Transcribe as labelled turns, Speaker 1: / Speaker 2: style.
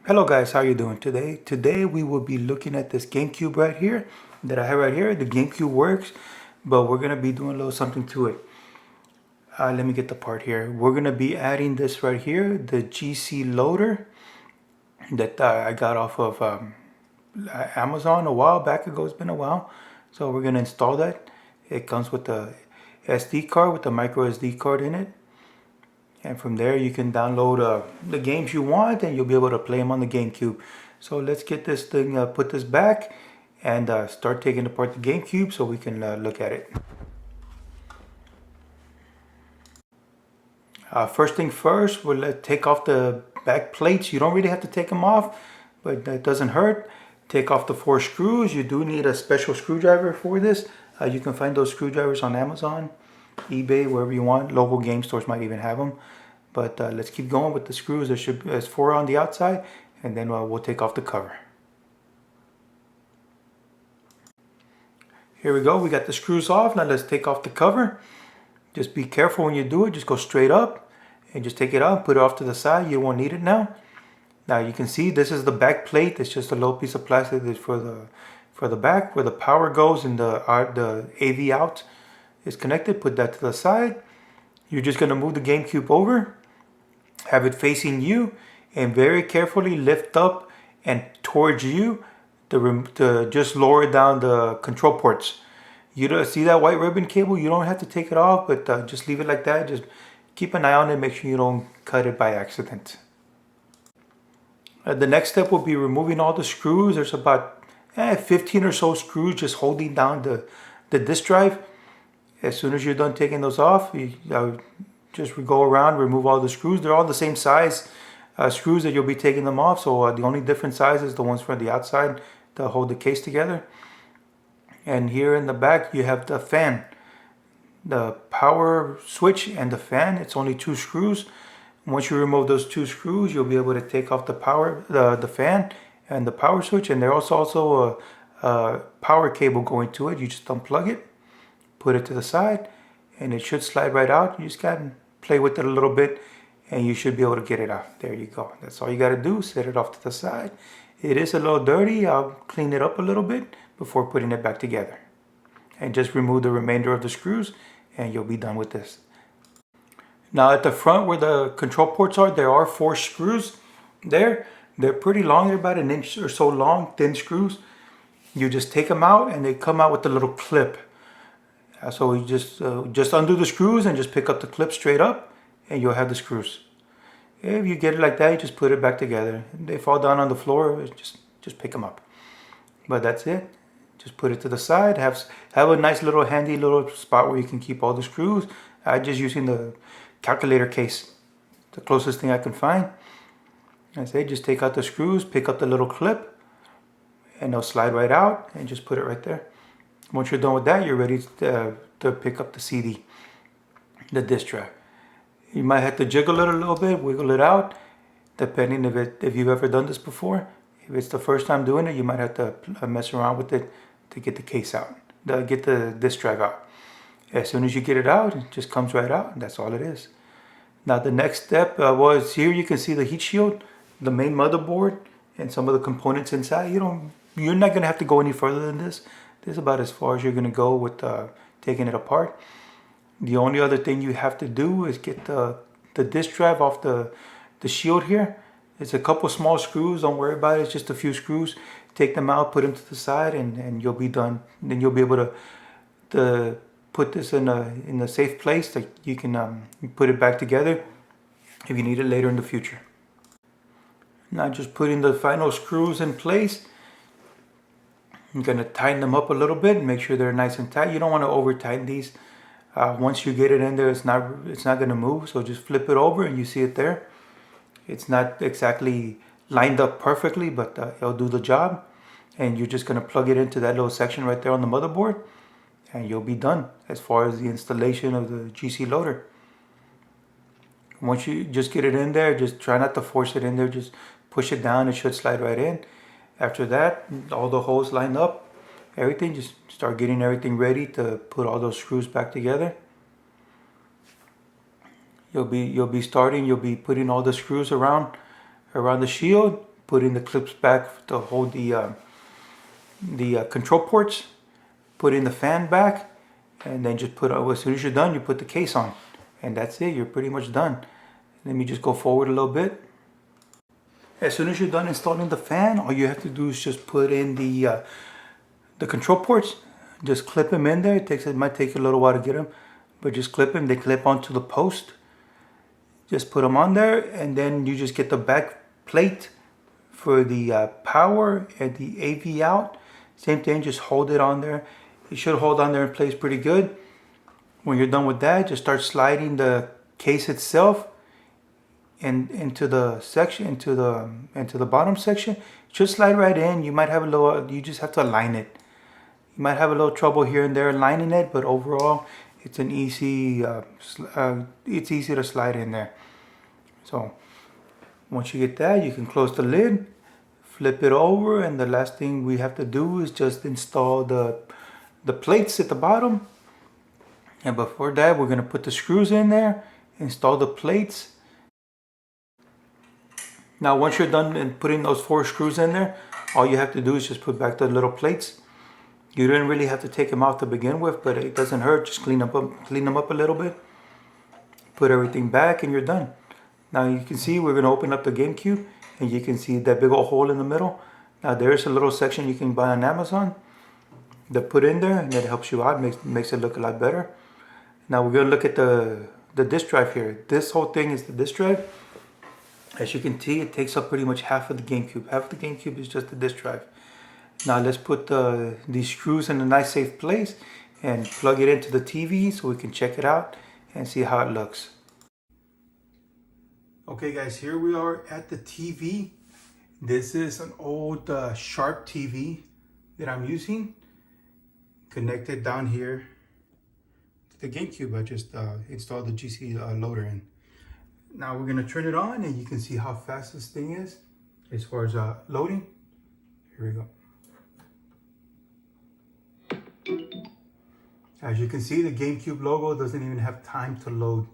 Speaker 1: Hello guys, how you doing today? Today we will be looking at this GameCube right here that I have right here. The GameCube works, but we're going to be doing a little something to it. Let me get the part here. We're going to be adding this right here, the GC loader that I got off of Amazon a while back ago. It's been a while. So we're going to install that. It comes with the SD card with the micro SD card in it. And from there you can download the games you want and you'll be able to play them on the GameCube. So let's get this thing, put this back and start taking apart the GameCube so we can look at it. First thing first, we'll take off the back plates. You don't really have to take them off, but it doesn't hurt. Take off the 4 screws. You do need a special screwdriver for this. You can find those screwdrivers on Amazon, eBay, wherever you want. Local game stores might even have them. But let's keep going with the screws. There's 4 on the outside, and then we'll take off the cover. Here we go. We got the screws off. Now let's take off the cover. Just be careful when you do it. Just go straight up and just take it out and put it off to the side. You won't need it now. Now you can see this is the back plate. It's just a little piece of plastic that's for the back where the power goes and the AV out is connected. Put that to the side. You're just going to move the GameCube over, have it facing you, and very carefully lift up and towards you to just lower down the control ports. You don't see that white ribbon cable? You don't have to take it off, but just leave it like that. Just keep an eye on it. Make sure you don't cut it by accident. The next step will be removing all the screws. There's about 15 or so screws just holding down the disk drive. As soon as you're done taking those off, you just go around, remove all the screws. They're all the same size screws that you'll be taking them off. So the only different size is the ones from the outside to hold the case together. And here in the back, you have the fan, the power switch and the fan. It's only 2 screws. Once you remove those 2 screws, you'll be able to take off the fan and the power switch. And there's also a power cable going to it. You just unplug it, put it to the side, and it should slide right out. You just gotta play with it a little bit and you should be able to get it out. There you go. That's all you gotta do. Set it off to the side. It is a little dirty. I'll clean it up a little bit before putting it back together. And just remove the remainder of the screws and you'll be done with this. Now at the front where the control ports are, there are 4 screws there. They're pretty long. They're about 1 inch or so long, thin screws. You just take them out and they come out with a little clip. So you just undo the screws and just pick up the clip straight up and you'll have the screws. If you get it like that, you just put it back together. If they fall down on the floor, just pick them up. But that's it. Just put it to the side. Have a nice little handy little spot where you can keep all the screws. I'm just using the calculator case, the closest thing I can find. I say just take out the screws, pick up the little clip, and they'll slide right out and just put it right there. Once you're done with that, you're ready to pick up the CD, the disk drive. You might have to jiggle it a little bit, wiggle it out, depending if you've ever done this before. If it's the first time doing it, you might have to mess around with it to get the case out, get the disk drive out. As soon as you get it out, it just comes right out, and that's all it is. Now the next step was here you can see the heat shield, the main motherboard, and some of the components inside. You're not going to have to go any further than this. This is about as far as you're going to go with taking it apart. The only other thing you have to do is get the disk drive off the shield here. It's a couple small screws, don't worry about it, it's just a few screws. Take them out, put them to the side, and you'll be done. Then you'll be able to put this in a safe place that you can put it back together if you need it later in the future. Now just putting the final screws in place. I'm going to tighten them up a little bit and make sure they're nice and tight. You don't want to over tighten these. Once you get it in there, it's not going to move. So just flip it over and you see it there. It's not exactly lined up perfectly, but it'll do the job. And you're just going to plug it into that little section right there on the motherboard. And you'll be done as far as the installation of the GC loader. Once you just get it in there, just try not to force it in there. Just push it down. It should slide right in. After that, all the holes lined up, everything, just start getting everything ready to put all those screws back together. You'll be putting all the screws around the shield, put in the clips back to hold the control ports, put in the fan back, and then just put, as soon as you're done, you put the case on. And that's it, you're pretty much done. Let me just go forward a little bit. As soon as you're done installing the fan, all you have to do is just put in the control ports. Just clip them in there. It might take you a little while to get them, but just clip them. They clip onto the post. Just put them on there, and then you just get the back plate for the power and the AV out. Same thing, just hold it on there. It should hold on there in place pretty good. When you're done with that, just start sliding the case itself into the section, into the bottom section. Just slide right in. You might have a little, you just have to align it. You might have a little trouble here and there aligning it, but overall it's an easy it's easy to slide in there. So once you get that, you can close the lid, flip it over, and the last thing we have to do is just install the plates at the bottom. And before that, we're going to put the screws in there, install the plates. Now once you're done in putting those 4 screws in there, all you have to do is just put back the little plates. You didn't really have to take them out to begin with, but it doesn't hurt. Just clean them up a little bit. Put everything back and you're done. Now you can see we're going to open up the GameCube, and you can see that big old hole in the middle. Now there's a little section you can buy on Amazon that put in there, and that helps you out, makes it look a lot better. Now we're going to look at the disk drive here. This whole thing is the disk drive. As you can see, it takes up pretty much half of the GameCube. Half of the GameCube is just the disk drive. Now let's put these screws in a nice safe place and plug it into the TV so we can check it out and see how it looks. Okay guys, here we are at the TV. This is an old Sharp TV that I'm using, connected down here to the GameCube. I just installed the GC loader in. Now we're going to turn it on, and you can see how fast this thing is as far as loading. Here we go. As you can see, the GameCube logo doesn't even have time to load.